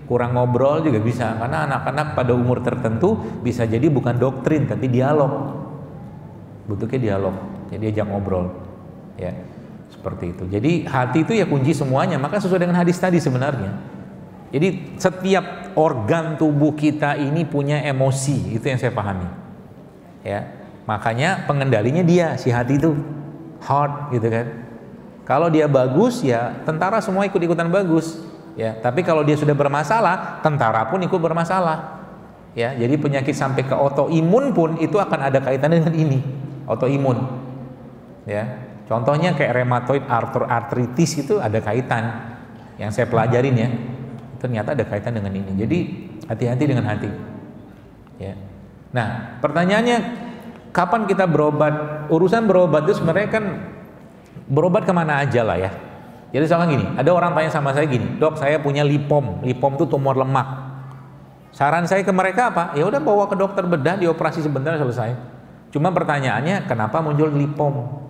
kurang ngobrol juga bisa, karena anak-anak pada umur tertentu bisa jadi bukan doktrin tapi dialog, butuhnya dialog, jadi ajak ngobrol, ya seperti itu. Jadi hati itu ya kunci semuanya, maka sesuai dengan hadis tadi sebenarnya. Jadi setiap organ tubuh kita ini punya emosi, itu yang saya pahami, ya. Makanya pengendalinya dia, si hati itu, heart gitu kan. Kalau dia bagus ya tentara semua ikut-ikutan bagus. Ya, tapi kalau dia sudah bermasalah, tentara pun ikut bermasalah. Ya, jadi penyakit sampai ke autoimun pun itu akan ada kaitannya dengan ini, autoimun. Ya, contohnya kayak rheumatoid arthritis itu ada kaitan. Yang saya pelajarin ya, ternyata ada kaitan dengan ini. Jadi hati-hati dengan hati. Ya. Nah, pertanyaannya kapan kita berobat? Urusan berobat itu sebenarnya kan berobat kemana aja lah ya. Jadi misalkan gini, ada orang tanya sama saya gini, dok saya punya lipom itu tumor lemak. Saran saya ke mereka apa? Ya udah bawa ke dokter bedah, dioperasi sebentar selesai. Cuma pertanyaannya kenapa muncul lipom?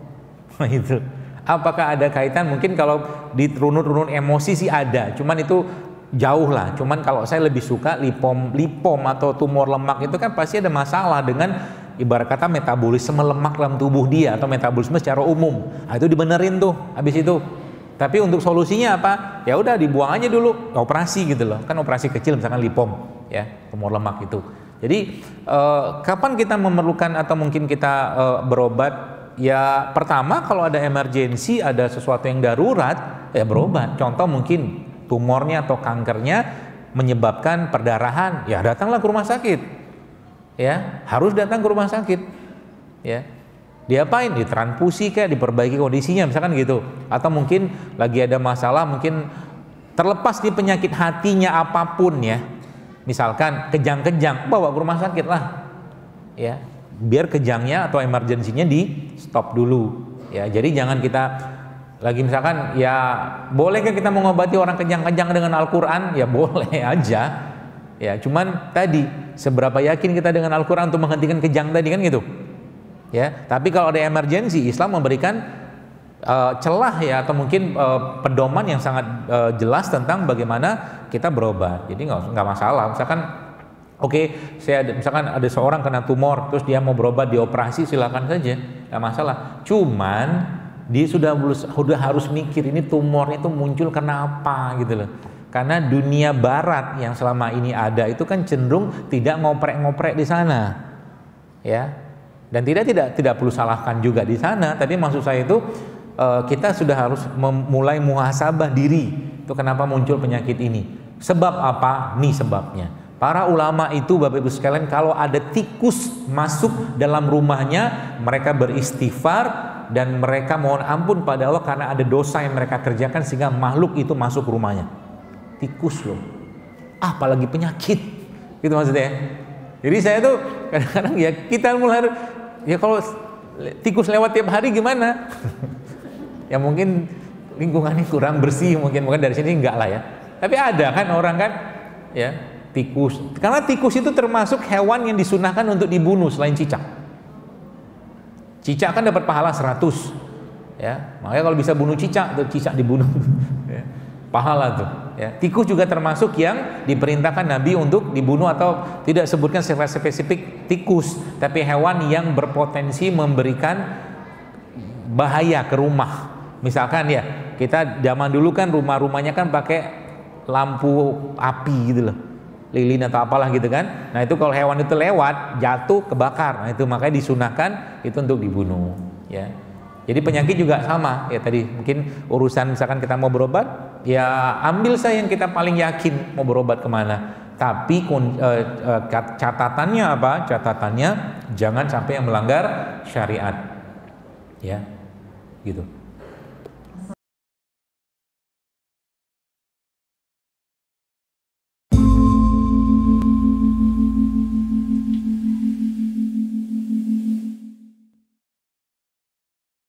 Itu. Apakah ada kaitan? Mungkin kalau di runut-runut emosi sih ada, cuman itu jauh lah. Cuman kalau saya lebih suka lipom atau tumor lemak itu kan pasti ada masalah dengan ibarat kata metabolisme lemak dalam tubuh dia atau metabolisme secara umum. Nah, itu dibenerin tuh habis itu. Tapi untuk solusinya apa? Ya udah dibuang aja dulu, operasi gitu loh. Kan operasi kecil misalkan lipom, ya, tumor lemak itu. Jadi kapan kita memerlukan atau mungkin kita berobat? Ya pertama kalau ada emergensi, ada sesuatu yang darurat, ya berobat. Contoh mungkin tumornya atau kankernya menyebabkan perdarahan, ya datanglah ke rumah sakit. Ya, harus datang ke rumah sakit. Ya. Diapain? Ditransfusi kayak diperbaiki kondisinya misalkan gitu. Atau mungkin lagi ada masalah, mungkin terlepas di penyakit hatinya apapun ya. Misalkan kejang-kejang, bawa ke rumah sakit lah. Ya, biar kejangnya atau emergensinya di stop dulu. Ya, jadi jangan kita lagi misalkan ya bolehkah kita mengobati orang kejang-kejang dengan Al-Qur'an? Ya boleh aja. Ya, cuman tadi seberapa yakin kita dengan Al-Qur'an untuk menghentikan kejang tadi kan gitu. Ya, tapi kalau ada emergensi, Islam memberikan celah ya atau mungkin pedoman yang sangat jelas tentang bagaimana kita berobat. Jadi nggak masalah. Misalkan misalkan ada seorang kena tumor, terus dia mau berobat dioperasi, silakan saja, nggak masalah. Cuman dia sudah harus mikir ini tumornya itu muncul karena apa gitu loh. Karena dunia barat yang selama ini ada itu kan cenderung tidak ngoprek-ngoprek di sana, ya. Dan tidak perlu salahkan juga di sana, tapi maksud saya itu kita sudah harus mulai muhasabah diri. Itu kenapa muncul penyakit ini? Sebab apa? Nih sebabnya. Para ulama itu Bapak Ibu sekalian, kalau ada tikus masuk dalam rumahnya, mereka beristighfar dan mereka mohon ampun pada Allah karena ada dosa yang mereka kerjakan sehingga makhluk itu masuk ke rumahnya. Tikus loh. Apalagi penyakit. Gitu maksudnya. Jadi saya tuh kadang-kadang ya kita mulai ya kalau tikus lewat tiap hari gimana? Ya mungkin lingkungannya kurang bersih, mungkin dari sini enggak lah ya. Tapi ada kan orang kan ya tikus. Karena tikus itu termasuk hewan yang disunahkan untuk dibunuh selain cicak. Cicak kan dapat pahala 100. Ya, makanya kalau bisa bunuh cicak, tuh cicak dibunuh. Ya, pahala tuh. Ya, tikus juga termasuk yang diperintahkan Nabi untuk dibunuh atau tidak sebutkan secara spesifik tikus, tapi hewan yang berpotensi memberikan bahaya ke rumah. Misalkan ya, kita zaman dulu kan rumah-rumahnya kan pakai lampu api gitu loh, lilin atau apalah gitu kan. Nah itu kalau hewan itu lewat, jatuh, kebakar. Nah itu makanya disunahkan itu untuk dibunuh. Ya. Jadi penyakit juga sama ya tadi, mungkin urusan misalkan kita mau berobat, ya ambil saya yang kita paling yakin mau berobat kemana. Tapi catatannya apa? Catatannya jangan sampai yang melanggar syariat, ya, gitu.